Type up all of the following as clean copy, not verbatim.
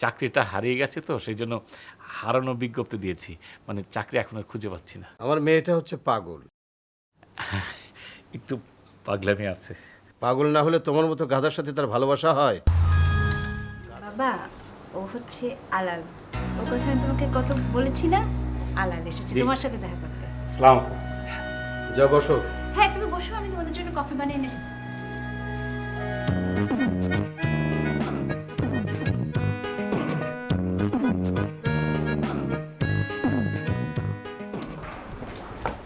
চাকরিটা হারিয়ে গেছে তো সেই জন্য হারানো বিজ্ঞপ্তি দিয়েছি, মানে চাকরি এখন আর খুঁজে পাচ্ছি না। আমার মেয়েটা হচ্ছে পাগল। একটু পাগলামি আছে। পাগল না হলে তোমার মতো গাধার সাথে তার ভালোবাসা হয়? বাবা, ও হচ্ছে আলাল। ওর কথা আমি তোমাকে কত বলেছি না? আলাল এসেছে জি। তোমার সাথে দেখা করতে। সালাম। যা বসো। হ্যাঁ, তুমি বসো, আমি তোমাদের জন্য কফি বানিয়ে এনেছি।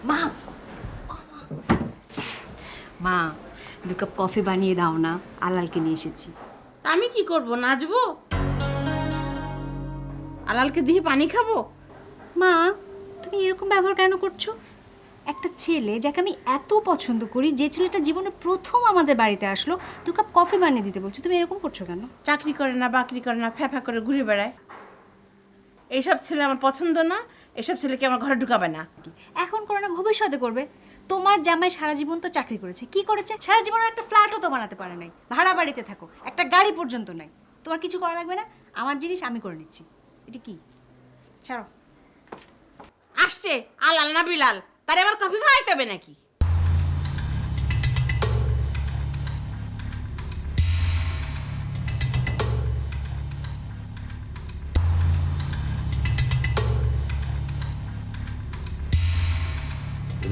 মা, মা, 2 কাপ কফি বানিয়ে দাও না, আলালকে নিয়ে এসেছি। আমি কি করব, নাচবো? আলালকে দিয়ে পানি খাবো? মা, তুমি এরকম ব্যবহার কেন করছো? একটা ছেলে যাকে আমি এত পছন্দ করি, যে ছেলেটা জীবনে প্রথম আমাদের বাড়িতে আসলো, 2 কাপ কফি বানিয়ে দিতে বলছো, তুমি এরকম করছো কেন? চাকরি করে না, বাকরি করে না, ফ্যাফা করে ঘুরে বেড়ায়। এইসব ছেলে আমার পছন্দ না। এসব ছেলেকে আমার ঘরে ঢুকাবে না। এখন করে না, ভবিষ্যতে করবে। তোমার জামাই সারা জীবন তো চাকরি করেছে, কি করেছে? সারা জীবন একটা ফ্ল্যাটও তো বানাতে পারে নাই, ভাড়া বাড়িতে থাকো, একটা গাড়ি পর্যন্ত নাই। তোমার কিছু করা লাগবে না, আমার জিনিস আমি করে নিচ্ছি। এটা কি? ছাড়ো। আসছে আলাল না বিলাল, তারে আবার কফি খাওয়াইতে হবে নাকি?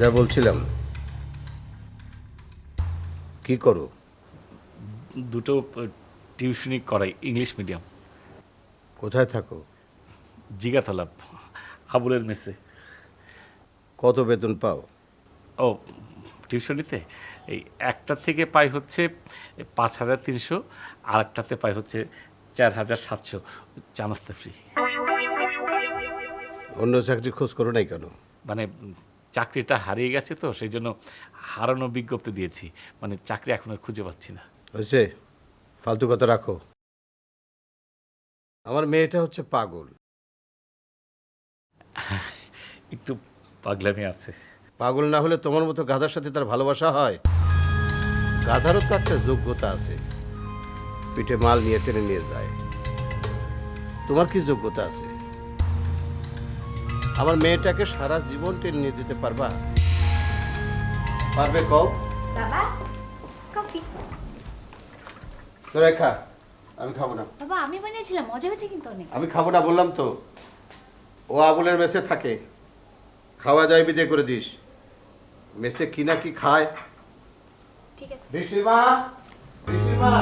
যা বলছিলাম, কি করো? দুটো টিউশনি করাই, ইংলিশ মিডিয়াম। কোথায় থাকো? জিগাতলা, আবুলের মেসে। কত বেতন পাও? ও, টিউশনিতে এই একটা থেকে পাই হচ্ছে 5,300, আর একটাতে পাই হচ্ছে 4,700, চা নাস্তা ফ্রি। অন্য চাকরির খোঁজ করো নাই কেন? মানে চাকরিটা হারিয়ে গেছে তো সেই জন্য হারানো বিজ্ঞপ্তি দিয়েছি, মানে চাকরি এখন আর খুঁজে পাচ্ছি না। হয়েছে, ফালতু কথা রাখো। আমার মেয়েটা হচ্ছে পাগল। একটু পাগলামি আছে। পাগল না হলে তোমার মতো গাধার সাথে তার ভালোবাসা হয়? গাধারও তো একটা যোগ্যতা আছে, পিঠে মাল নিয়ে টেনে নিয়ে যায়। তোমার কি যোগ্যতা আছে? আমার মেয়েটাকে সারা জীবন টেনে নিয়ে যেতে পারবা? পারবে কও? বাবা, কফি। তোরা খা, আমি খাবো না। বাবা, আমি বানিয়েছিলাম, মজা হয়েছে কিন্তু অনেক। আমি খাবো না বললাম তো। ও আবুলের মেসে থাকে, খাওয়া যায় বিদে করে দিস। মেসে কি না কি খায়। ঠিক আছে। বৃষ্টির মা, বৃষ্টির মা।